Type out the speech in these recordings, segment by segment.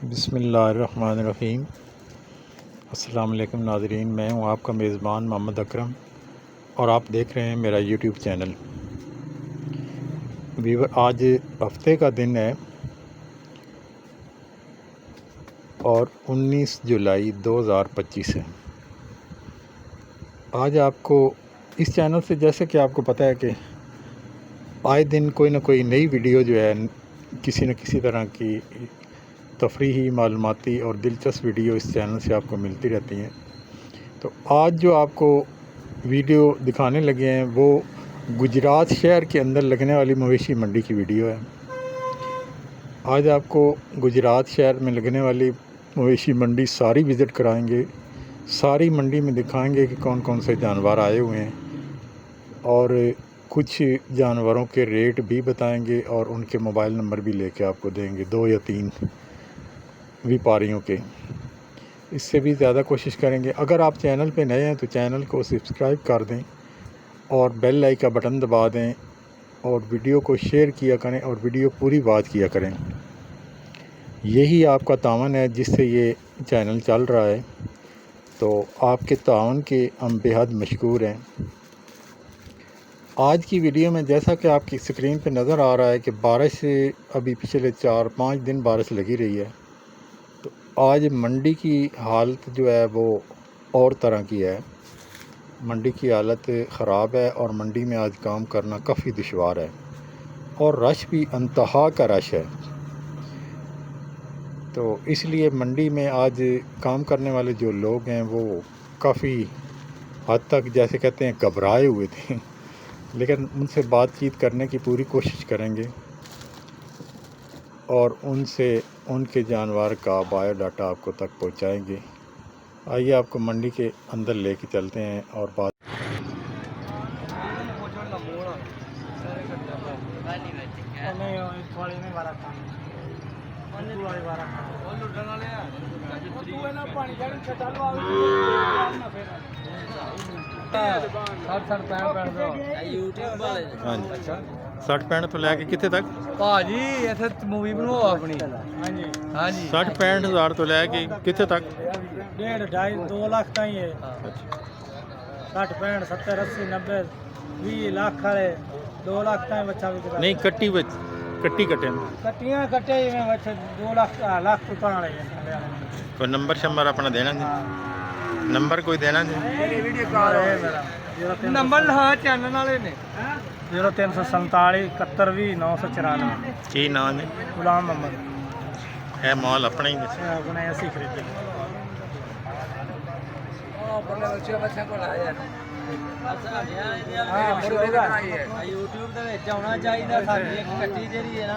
बिस्मिल्लाहिर्रहमानिर्रहीम। अस्सलाम वालेकुम नाज़रीन, मैं हूं आपका मेज़बान मोहम्मद अकरम और आप देख रहे हैं मेरा यूट्यूब चैनल। वीवर, आज हफ्ते का दिन है और 19 जुलाई 2025 है। आज आपको इस चैनल से, जैसे कि आपको पता है कि आए दिन कोई ना कोई नई वीडियो जो है किसी न किसी तरह की तफरीही, मालूमाती और दिलचस्प वीडियो इस चैनल से आपको मिलती रहती हैं। तो आज जो आपको वीडियो दिखाने लगे हैं वो गुजरात शहर के अंदर लगने वाली मवेशी मंडी की वीडियो है। आज आपको गुजरात शहर में लगने वाली मवेशी मंडी सारी विज़िट कराएंगे। सारी मंडी में दिखाएंगे कि कौन कौन से जानवर आए हुए हैं और कुछ जानवरों के रेट भी बताएंगे और उनके मोबाइल नंबर भी लेके आपको देंगे, 2 या 3 व्यापारियों के। इससे भी ज़्यादा कोशिश करेंगे। अगर आप चैनल पे नए हैं तो चैनल को सब्सक्राइब कर दें और बेल आइकन का बटन दबा दें और वीडियो को शेयर किया करें और वीडियो पूरी बात किया करें। यही आपका तावन है जिससे ये चैनल चल रहा है, तो आपके तावन के हम बेहद मशकूर हैं। आज की वीडियो में जैसा कि आपकी स्क्रीन पे नज़र आ रहा है कि बारिश से अभी पिछले 4-5 दिन बारिश लगी रही है, तो आज मंडी की हालत जो है वो और तरह की है। मंडी की हालत ख़राब है और मंडी में आज काम करना काफ़ी दुश्वार है और रश भी इंतहा का रश है। तो इसलिए मंडी में आज काम करने वाले जो लोग हैं वो काफ़ी हद तक, जैसे कहते हैं, घबराए हुए थे, लेकिन उनसे बातचीत करने की पूरी कोशिश करेंगे और उनसे उनके जानवर का बायोडाटा आपको तक पहुंचाएंगे। आइए आपको मंडी के अंदर लेके चलते हैं और बात। हाँ जी, 60-65 तो लैके कितने तक ਭਾਜੀ ਇੱਥੇ ਮੂਵੀ ਬਣਾਓ ਆਪਣੀ। ਹਾਂਜੀ ਹਾਂਜੀ 60-65 हज़ार तो लैके कितने तक? 1.5-2 लाख ताईं है। 60 65 70 80 90 20 लाख वाले 2 लाख ताईं बच्चा भी नहीं, कट्टी बच कट्टी कटे कट्टियां कटे में बच्चे 2 लाख रुपए वाले हैं। कोई नंबर शंबर अपना देना जी? नंबर कोई देना जी? वीडियो कॉल है मेरा ਨੰਬਰ ਹਾਂ ਚੈਨਲ ਵਾਲੇ ਨੇ 0347 71 20 994। की नाम है? गुलाम मोहम्मद। है माल अपना ही है? अपने ऐसे खरीदे। YouTube ਦੇ ਵਿੱਚ ਆਉਣਾ ਚਾਹੀਦਾ। ਸਾਡੀ ਇੱਕ ਕੱਟੀ ਜਿਹੜੀ ਹੈ ਨਾ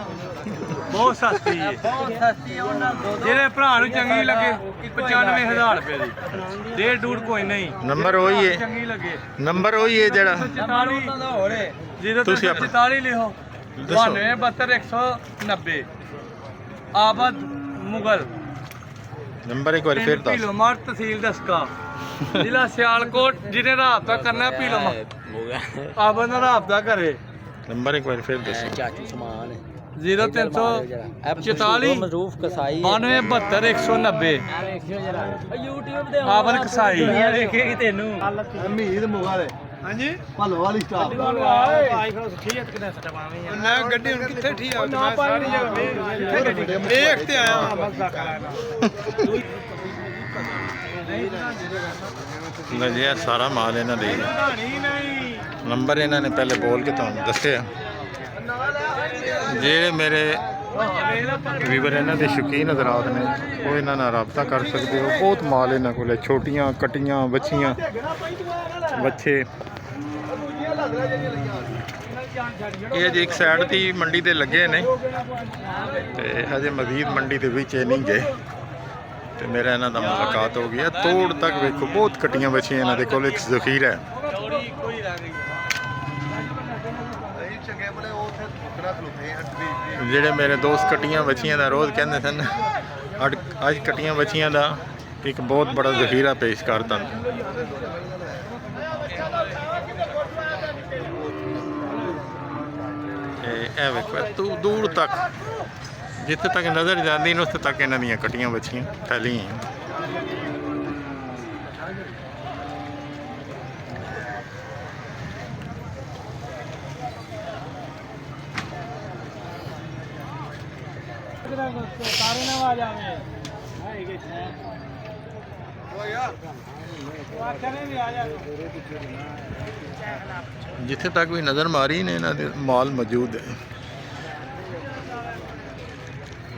बहुत सस्ती है। ਬਹੁਤ ਸਸਤੀ ਹੈ। ਉਹਨਾਂ ਜਿਹੜੇ ਭਰਾ ਨੂੰ ਚੰਗੀ ਲੱਗੇ 95000 ਰੁਪਏ ਦੀ। ਡੇਢ ਡੂੜ ਕੋਈ ਨਹੀਂ। नंबर वही है, ਚੰਗੀ ਲੱਗੇ नंबर वही है जरा 44 ਉਹਨਾਂ ਦਾ ਹੋਰੇ 044 ਲਿਖੋ 92 190 ਆਬਦ ਮੁਗਲ नंबर एक बार फिर दस। ਭੀਲੋਮਾਰ ਤਹਿਸੀਲ ਦਸਕਾ ਜ਼ਿਲ੍ਹਾ ਸਿਆਲਕੋਟ। ਜਿਹਨੇ ਰਾਬਤਾ ਕਰਨਾ ਭੀਲੋਮਾਰ ਆਬਦ ਨਾਲ ਰਾਬਤਾ ਕਰੇ। नंबर एक बार फिर दस। ਚਾਚੂ ਸਮਾਨ 0344 ਮਰੂਫ ਕਸਾਈ 92 190 YouTube ਤੇ ਆਬਦ ਕਸਾਈ। ਦੇਖੇਗੀ ਤੈਨੂੰ ਅਮੀਦ ਮੁਗਲ। ਹਾਂਜੀ ਭਲੋ ਵਾਲੀ ਸਟਾਪ ਆਈ ਫਿਰ ਠੀਕ ਕਿੰਨਾ ਸੱਟਾ ਪਾਵੇਂ ਨਾ ਗੱਡੀ ਹੁਣ ਕਿੱਥੇ ਠੀਕ ਆ ਨਾ ਸਾਰੀ ਜਗ੍ਹਾ ਦੇਖ ਤੇ ਆਇਆ ਮਜ਼ਾ ਕਰਾਂਗਾ। जी सारा माल इन्हों दे नंबर इन्होंने पहले बोल के तुहानू दस्सिया। जे मेरे वीवर इन्हों के शौकीन हज़रात ने वो इन्हों नाल राबता कर सकते हो। बहुत माल इन्हों को, छोटियां कट्टियां बच्चियां बच्चे। ये अजे एक साइड की मंडी ते लगे ने ते अजे मजीद मंडी के विच नहीं गए तो मेरा इन्हों का मुलाकात हो गया। तोड़ तक वेखो, बहुत कट्टियां बच्चियां इन्हों के कोल, एक ज़खीरा है। जेड़े मेरे दोस्त कट्टियां बच्चियां का रोज़ कहते सन, अज कट्टियां बच्चियां का एक बहुत बड़ा ज़खीरा पेश करता। वेखो दूर तक ਜਿੱਥੇ ਤੱਕ ਨਜ਼ਰ ਜਾਂਦੀ ਨੇ ਉੱਥੇ ਤੱਕ ਇਹਨਾਂ ਦੀਆਂ ਕੱਟੀਆਂ ਬੱਚੀਆਂ ਫੈਲੀਆਂ। तारे ना आ जावे जिथे तक भी नज़र मारी ने इन्हां दे माल मौजूद है।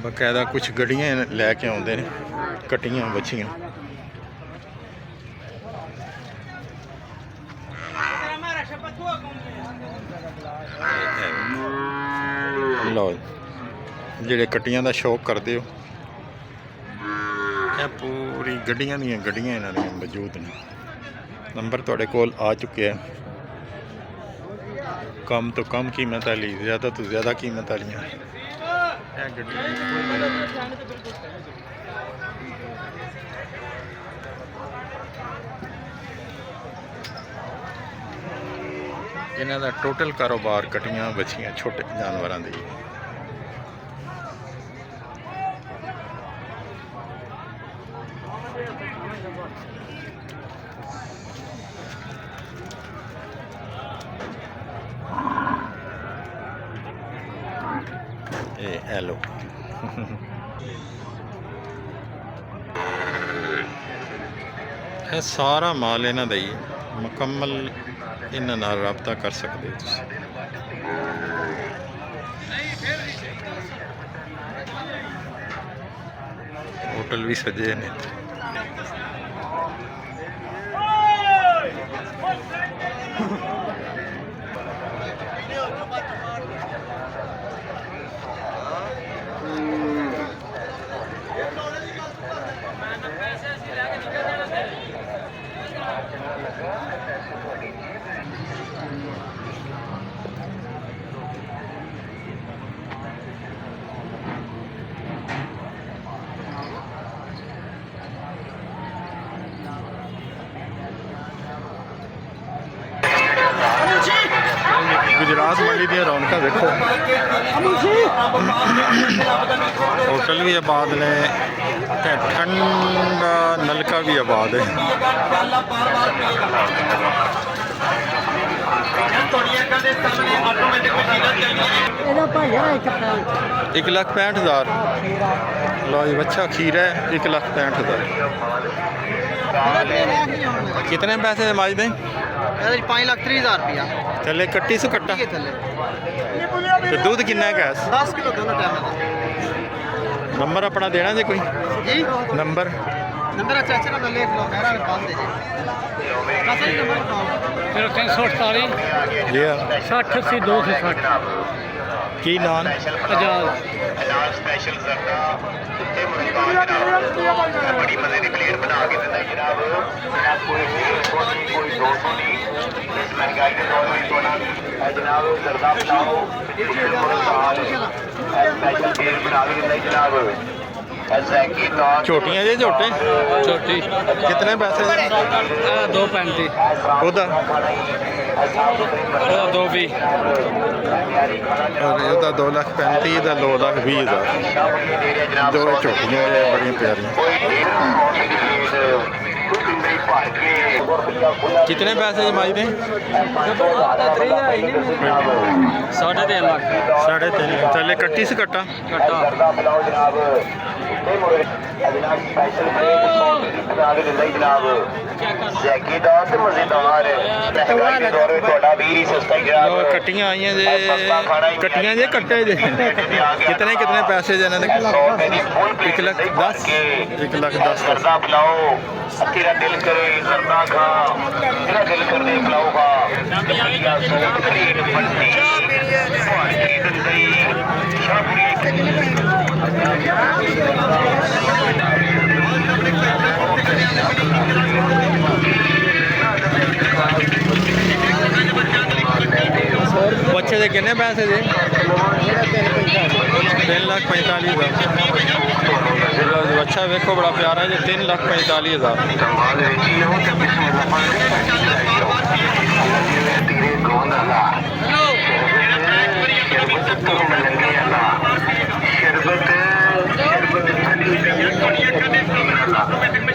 बकायदा कुछ गड्डियां लैके आउंदे ने कट्टियां बच्चियां। लो ਜਿਹੜੇ ਕੱਟੀਆਂ ਦਾ ਸ਼ੌਕ ਕਰਦੇ ਹੋ, ਇਹ ਪੂਰੀ ਗੱਡੀਆਂ ਦੀਆਂ ਗੱਡੀਆਂ ਇਹਨਾਂ ਦੀਆਂ ਮੌਜੂਦ ਨੇ। ਨੰਬਰ ਤੁਹਾਡੇ ਕੋਲ ਆ ਚੁੱਕਿਆ। ਕਮ ਤੋਂ ਕਮ ਕੀਮਤ ਵਾਲੀ, ਜ਼ਿਆਦਾ ਤੋਂ ਜ਼ਿਆਦਾ ਕੀਮਤ ਵਾਲੀਆਂ ਇਹ ਗੱਡੀਆਂ। ਇਹਨਾਂ ਦਾ ਟੋਟਲ ਕਾਰੋਬਾਰ ਕੱਟੀਆਂ ਬੱਚੀਆਂ ਛੋਟੇ ਜਾਨਵਰਾਂ ਦੀ। हेलो सारा माल इन्हां दा ही मुकम्मल इन्हां नाल राबता कर सकते हो तुसीं। होटल भी सजे ने। गुजरात मंडी दी रौनक देखो। होटल भी आबाद ने, ठंडा नलका भी आबाद है। 1,65,000। लो जी बच्चा खीरा है 1,65,000। कितने पैसे माज दें? 5,30,000 रुपया चले कट्टी सौ कट्टा। तो दूध कितना है गैस? 10 किलो दोनों टाइम। नंबर अपना देना जी कोई जी नंबर? नंबर अच्छा अच्छा ना लिख लो, मेरा पास दे जी। नंबर बताओ। 348 जी 60 80 260। की नाम? आजाद। स्पेशल सरदा बड़ी मजे की प्लेट बना के देता है जनाब। कोई 150 नहीं, कोई 200 नहीं। इस महंगाई के दौर में सोना जनाब सरदा बनाओ स्पेशल प्लेट बना के देता है जनाब। छोटियाँ जी झोटे छोटी कितने पैसे? 2.35। ਉਹਦਾ 2.20। और ਇਹਦਾ 2,35,000 ਦਾ 2,20,000। ਦੋ ਝੋਟੀਆਂ ਨੇ ਬੜੀਆਂ ਪਿਆਰੀਆਂ। कितने पैसे जमाई दें? 3.5 लाख। 3.5 चले कट्टी से कट्टा कट्टियां आई जे कट्टियां जे कट्टे जे कितने कितने पैसे जे 1,10,000 1,10,000। तेरा दिल करे जरदा खा, तेरा दिल कर दे पिलाओ खा। बच्चे के कितने पैसे दे? 3,45,000। बच्चा देखो बड़ा प्यारा है जी 3,45,000। शरबत शरबत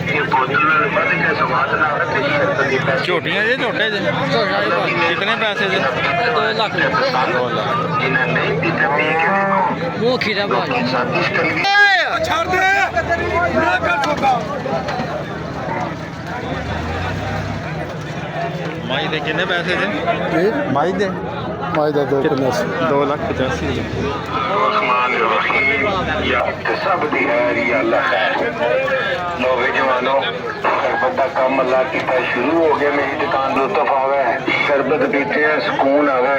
ये बोतल बंद के समाज ना रखे शरबत की पैसे झोटियाँ जे झोटे जे कितने पैसे जे 2 ਲੱਖ 2 लाख जिन्हें नहीं पीते पी के ਮੂੰਹ ਖੀਰਾ ਭਾਜੀ साजिश कर माई दे कितने पैसे जे माई दे माई का 2 लाख 85 जे सब दी है या अल्लाह खैर लो वे जवानो शरबत का काम अल्लाह की शुरू हो गया मेरी दुकान लुत्फ आवे शरबत पीते हैं सुकून आवे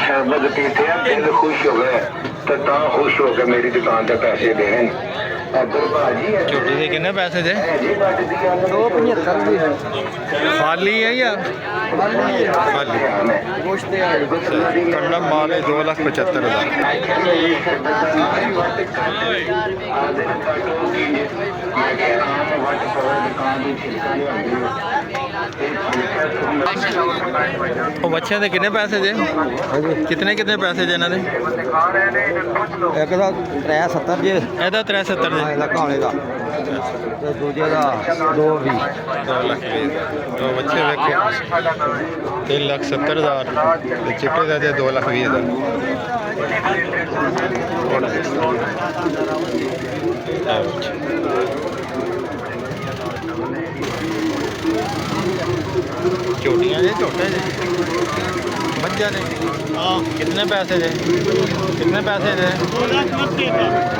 शरबत पीते हैं दिल खुश हो गए तो खुश हो के मेरी दुकान पे पैसे देने अगर भाजी है झोटी दे कितने पैसे जे जी बट दिया 275 खाली है या खाली कंडम माल है 2,75,000 ਉਹ ਬੱਚਿਆਂ ਦੇ ਕਿੰਨੇ ਪੈਸੇ ਜੇ ਕਿਤਨੇ ਕਿਤਨੇ ਪੈਸੇ ਜੇ ਇਹਨਾਂ ਦੇ एक का 370 जे ਇਹਦਾ 370 ਦੇ ਇਹਦਾ ਕਾਲੇ ਦਾ ਤੇ ਦੂਜੇ ਦਾ 220 2 ਲੱਖ ਦੋ ਬੱਚੇ ਵੇਖੋ 3,70,000 ਤੇ ਚਿੱਟੇ ਦਾ ਤੇ 2,20,000 छोटियाँ जे छोटे जे मज्जा ने कितने पैसे जे कितने पैसे जे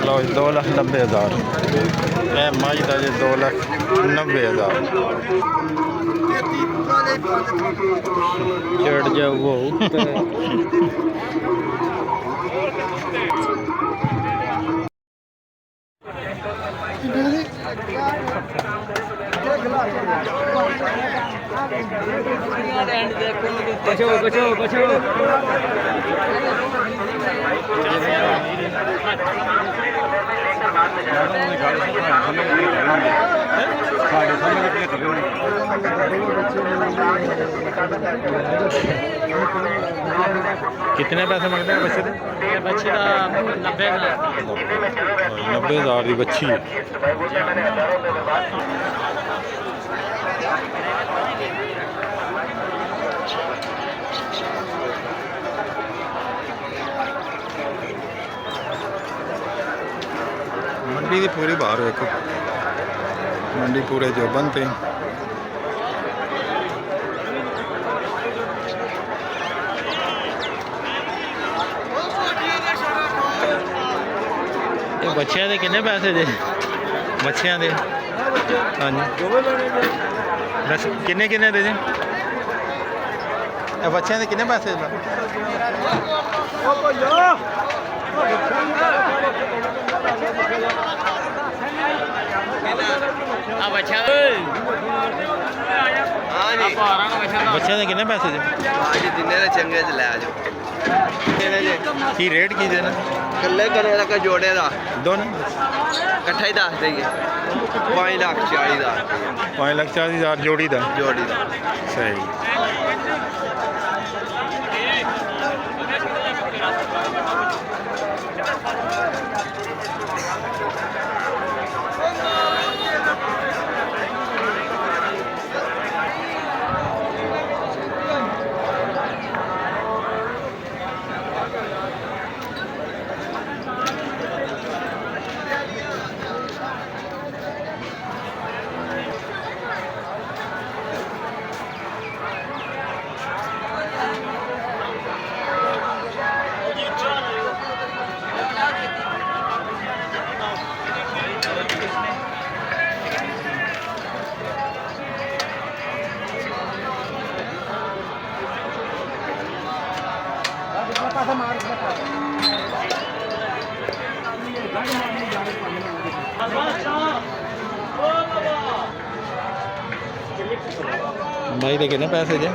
लो 2,90,000 मज का जे 2,90,000 चढ़ जाओ वो ਬਚੋ ਬਚੋ ਬਚੋ कितने पैसे मंगते हैं बच्चे के ਬੱਚੇ ਦਾ 90,000 90,000 की बच्ची है मंडी की पूरी बाहर देखो मंडी पूरे जो बनते बच्चों के कितने पैसे दे बच्चों के हाँ जी दस किन्ने किन्ने दे जी बच्चों के कितने पैसे बच्चों के कितने पैसे जी जिन्ने चंगे च लै जाओ की रेट की देना कल्ले करे दा जोड़े दा दोनों इकट्ठा ही दस देंगे 5,40,000 5,40,000 जोड़ी दा जोड़ी दा सही भाई दे कितने पैसे जे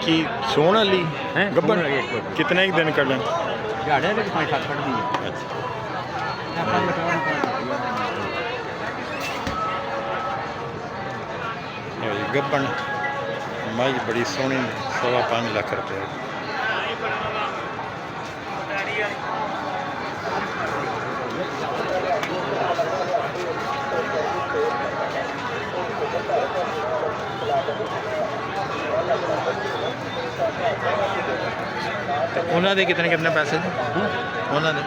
की सोन वाली गब्बन कितने एक दिन कर लें गब्बन माई बड़ी सोहनी 5.25 लाख रुपये ਉਹਨਾਂ ਦੇ ਕਿਤਨੇ ਪੈਸੇ ਉਹਨਾਂ ਦੇ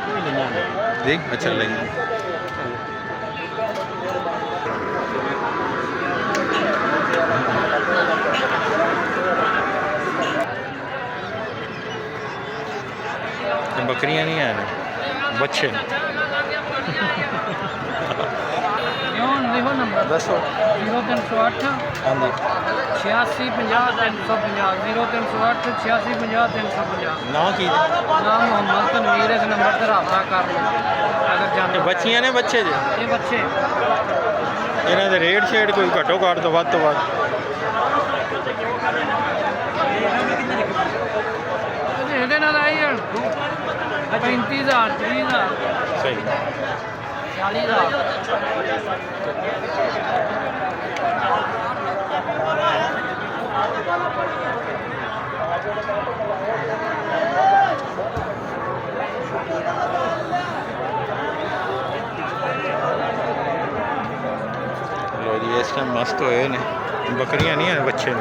ਦੇਖ ਅੱਛਾ ਲਈ बकरियां नहीं है बच्चे दसो 0308 हाँ जी 86 50 350 0308 86 50 350 ना की ਨਾਮ ਮੁਹੰਮਦ ਤਨਵੀਰ ਇਸ ਨੰਬਰ ਤੇ ਰਾਬਤਾ ਕਰ ਲਓ ਅਗਰ ਜਾਣਦੇ ਬੱਚੀਆਂ ਨੇ ਬੱਚੇ ਜੇ ਇਹ ਬੱਚੇ ਇਹਨਾਂ ਦੇ ਰੇਟ ਸ਼ੇਡ ਕੋਈ ਘੱਟੋ ਘੱਟ ਤੋਂ ਵੱਧ ਇਹਦੇ ਨਾਲ ਆਈ 35000 30000 ਸਹੀ 40000 लो जी इस टाइम मस्त होए ने बकरियां नहीं है बच्चे ने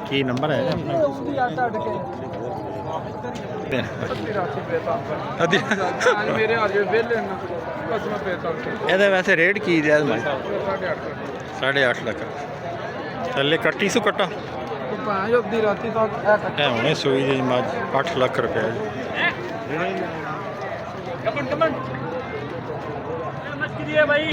की नंबर है ਮੇਰੇ ਆ ਜੇ ਵੇਲੇ ਨਾ ਬਸ ਮੈਂ ਪੇਤਾ ਇਹਦਾ ਵੈਸੇ ਰੇਟ ਕੀ ਹੈ 8.5 ਲੱਖ ਥੱਲੇ ਕੱਟੀ ਸੂ ਕੱਟਾ ਭਾਂ ਅੱਧੀ ਰਾਤੀ ਤੱਕ ਇਹ ਹੁਣੇ ਸੂਈ ਦੀ ਮੱਝ 8 ਲੱਖ ਰੁਪਏ ਕਮਨ ਮੱਛੀ ਹੈ ਭਾਈ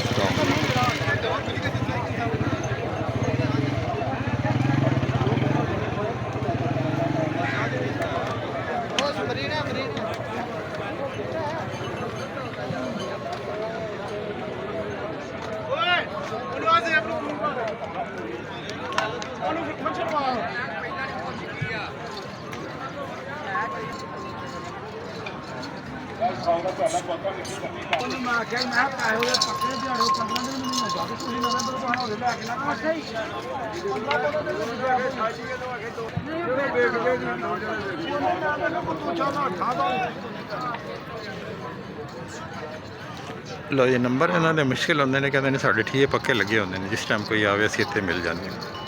ਲੋ ਜੀ ਨੰਬਰ ਇਹਨਾਂ ਦੇ ਮੁਸ਼ਕਿਲ ਹੁੰਦੇ ਨੇ ਕਹਿੰਦੇ ਨੇ ਸਾਡੇ ਠੀਏ ਪੱਕੇ ਲੱਗੇ ਹੁੰਦੇ ਨੇ ਜਿਸ ਟਾਈਮ ਕੋਈ ਆਵੇ ਅਸੀਂ ਇੱਥੇ ਮਿਲ ਜਾਂਦੇ ਹਾਂ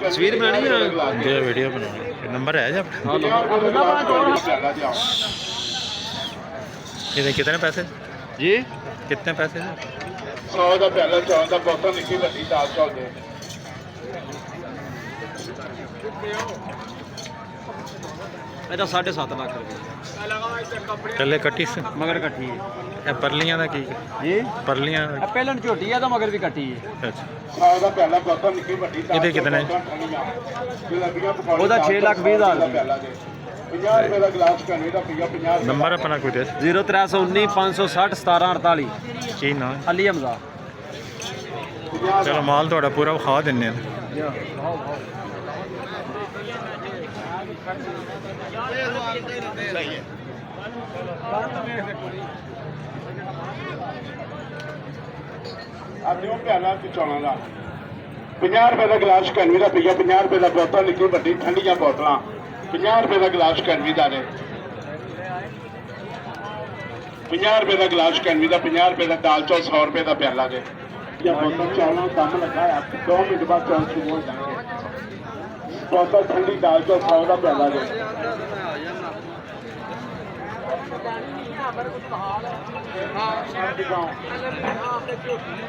ਤਸਵੀਰ ਬਣਾਣੀ ਹੈ ਜੇ ਵੀਡੀਓ ਬਣਾਉਣੀ ਨੰਬਰ ਹੈ ਜਾਂ ਇਹਦੇ ਕਿਤਨੇ ਪੈਸੇ ਜੀ कितने पैसे 100 ਦਾ ਪਿਆਲਾ 100 ਦਾ ਬੋਤਲ ਨਿੱਕੀ ਵੱਡੀ ਦਾਲ ਚੌਲ ਦੇ ਇਹਦਾ 7.5 ਲੱਖ ਰੁਪਏ ਕੱਲੇ ਕੱਟੀ ਸੀ ਮਗਰ ਕੱਟੀ ਹੈ ਇਹ ਪਰਲੀਆਂ ਦਾ ਕੀ ਜੀ ਪਰਲੀਆਂ ਇਹ ਪਹਿਲਾਂ ਝੋਟੀ ਹੈ ਤਾਂ ਮਗਰ ਵੀ ਕੱਟੀ ਹੈ ਅੱਛਾ 100 ਦਾ ਪਿਆਲਾ ਬੋਤਲ ਨਿੱਕੀ ਵੱਡੀ ਦਾਲ ਇਹਦੇ ਕਿਤਨੇ ਉਹਦਾ 6,20,000 50 ਰੁਪਏ ਦਾ ਗਲਾਸ ਕਰਨੇ ਦਾ ਪੀਆ 50 ਨੰਬਰ ਆਪਣਾ ਕੋਈ ਦੇ 0319 560 1748 ਕੀ ਨਾਮ ਹੈ? ਅਲੀ ਹਮਜ਼ਾ ਚਲੋ ਮਾਲ ਤੁਹਾਡਾ ਪੂਰਾ ਵਿਖਾ ਦਿੰਨੇ ਆ ਆਪਿਓ ਪਿਆਲਾ ਤੇ ਚੌਲਾਂ ਦਾ 50 ਰੁਪਏ ਦਾ ਗਲਾਸ ਕਨਵੀ ਦਾ ਪੀਆ 50 ਰੁਪਏ ਦਾ ਬੋਤਲ ਨਿੱਕੀ ਵੱਡੀ ਠੰਡੀਆਂ ਬੋਤਲਾਂ 50 ਰੁਪਏ ਦਾ ਗਲਾਸ ਕਨਵੀ ਦਾ ਨੇ 50 ਰੁਪਏ ਦਾ ਗਲਾਸ ਕਨਵੀ ਦਾ 50 ਰੁਪਏ ਦਾ ਦਾਲ ਚੌਲ 100 ਰੁਪਏ ਦਾ ਪਿਆਲਾ ਦੇ ਜਾਂ ਬੋਤਲ ਚੌਲਾਂ ਕੰਮ ਲੱਗਾ ਆ 2 ਮਿੰਟ ਬਾਅਦ ਚੌਲ ਸ਼ੁਰੂ ਹੋ ਜਾਣਗੇ ਬੋਤਲ ਠੰਡੀ ਦਾਲ ਚੌਲ 100 ਦਾ ਪਿਆਲਾ ਦੇ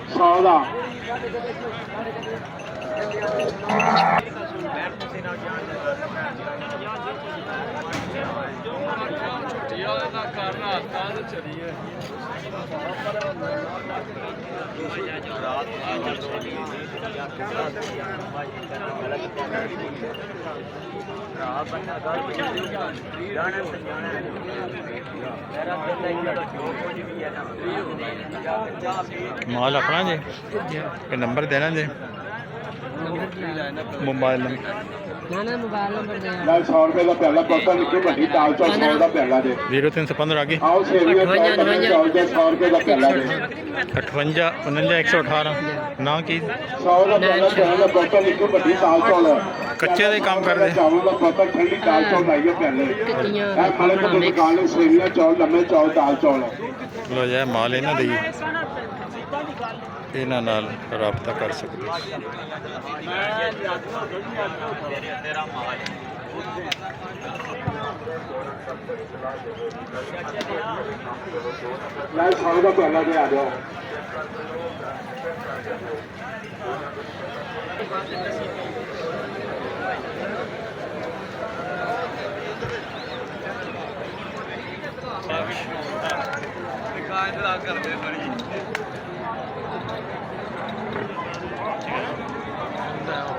ਸੌ ਦਾ माल अपना जी ये नंबर देना जी मोबाइल नंबर ਨਾਲ 100 ਰੁਪਏ ਦਾ ਪਿਆਲਾ ਪੱਕਾ ਨਿੱਕੀ ਵੱਡੀ ਦਾਲ ਚੌਲ 100 ਦਾ ਪਿਆਲਾ ਦੇ 0315 आगे ਆਓ ਸੇਵੀਆਂ ਚੌਲ ਦੇ 100 ਰੁਪਏ ਦਾ ਪਿਆਲਾ ਦੇ 58 49 118 ਨਾ ਕੀ 100 ਦਾ ਪਿਆਲਾ ਦਾ ਪੱਕਾ ਨਿੱਕੀ ਵੱਡੀ ਦਾਲ ਚੌਲ ਕੱਚੇ ਦਾ ਹੀ ਕੰਮ ਕਰਦੇ ਚਾਵਲ ਦਾ ਪੱਕਾ ਠੰਡੀ ਦਾਲ ਚੌਲ ਲਾਈਏ ਪਿਆਲੇ ਇਹ ਮਾਲੇ ਤੋਂ ਦੁਕਾਨ ਨੂੰ ਸੇਵੀਆਂ ਚੌਲ ਲੰਮੇ ਚੌਲ ਦਾਲ ਚੌਲ ਲੋ ਜਾਏ ਮਾਲ ਇਹਨਾਂ ਦੇ ਇਹਨਾਂ ਨਾਲ ਰਾਬਤਾ ਕਰ ਸਕਦੇ ਨਾਲ 100 ਦਾ ਪਿਆਲਾ ਦੇ ਆ ਜਾਓ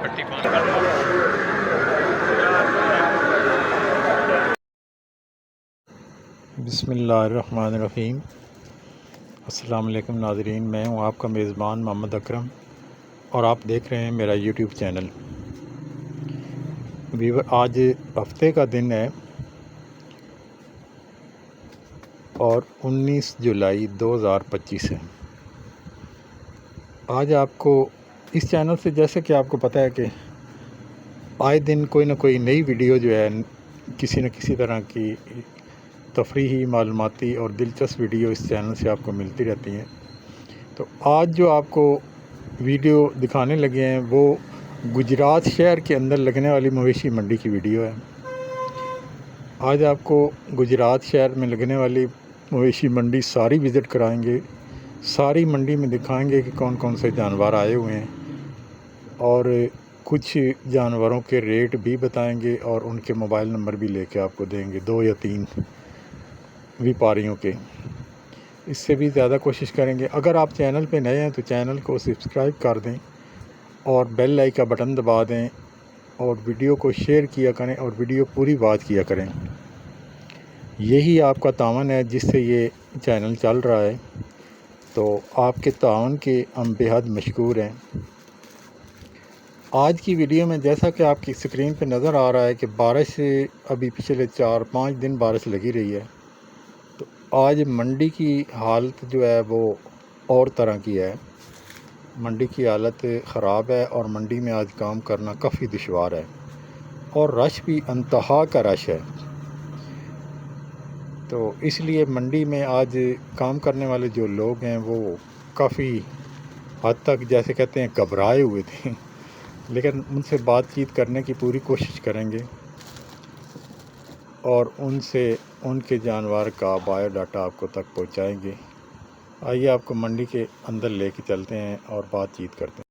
पट्टी बिस्मिल्लाहिर्रहमानिर्रहीम। अस्सलाम वालेकुम नाज़रीन, मैं हूं आपका मेज़बान मोहम्मद अकरम और आप देख रहे हैं मेरा यूट्यूब चैनल। आज हफ्ते का दिन है और 19 जुलाई 2025 है। आज आपको इस चैनल से, जैसे कि आपको पता है कि आए दिन कोई ना कोई नई वीडियो जो है किसी न किसी तरह की तफरीही, मालूमाती और दिलचस्प वीडियो इस चैनल से आपको मिलती रहती हैं। तो आज जो आपको वीडियो दिखाने लगे हैं वो गुजरात शहर के अंदर लगने वाली मवेशी मंडी की वीडियो है। आज आपको गुजरात शहर में लगने वाली मवेशी मंडी सारी विज़िट कराएंगे, सारी मंडी में दिखाएंगे कि कौन कौन से जानवर आए हुए हैं और कुछ जानवरों के रेट भी बताएंगे और उनके मोबाइल नंबर भी लेके आपको देंगे, 2 या 3 व्यापारियों के। इससे भी ज़्यादा कोशिश करेंगे। अगर आप चैनल पे नए हैं तो चैनल को सब्सक्राइब कर दें और बेल आइकन का बटन दबा दें और वीडियो को शेयर किया करें और वीडियो पूरी बात किया करें। यही आपका तावन है जिससे ये चैनल चल रहा है, तो आपके तावन के हम बेहद मशकूर हैं। आज की वीडियो में जैसा कि आपकी स्क्रीन पे नज़र आ रहा है कि बारिश अभी पिछले 4-5 दिन बारिश लगी रही है, तो आज मंडी की हालत जो है वो और तरह की है। मंडी की हालत ख़राब है और मंडी में आज काम करना काफ़ी दुश्वार है और रश भी इंतहा का रश है। तो इसलिए मंडी में आज काम करने वाले जो लोग हैं वो काफ़ी हद तक, जैसे कहते हैं, घबराए हुए थे, लेकिन उनसे बातचीत करने की पूरी कोशिश करेंगे और उनसे उनके जानवर का बायोडाटा आपको तक पहुंचाएंगे। आइए आपको मंडी के अंदर लेके चलते हैं और बातचीत करते हैं।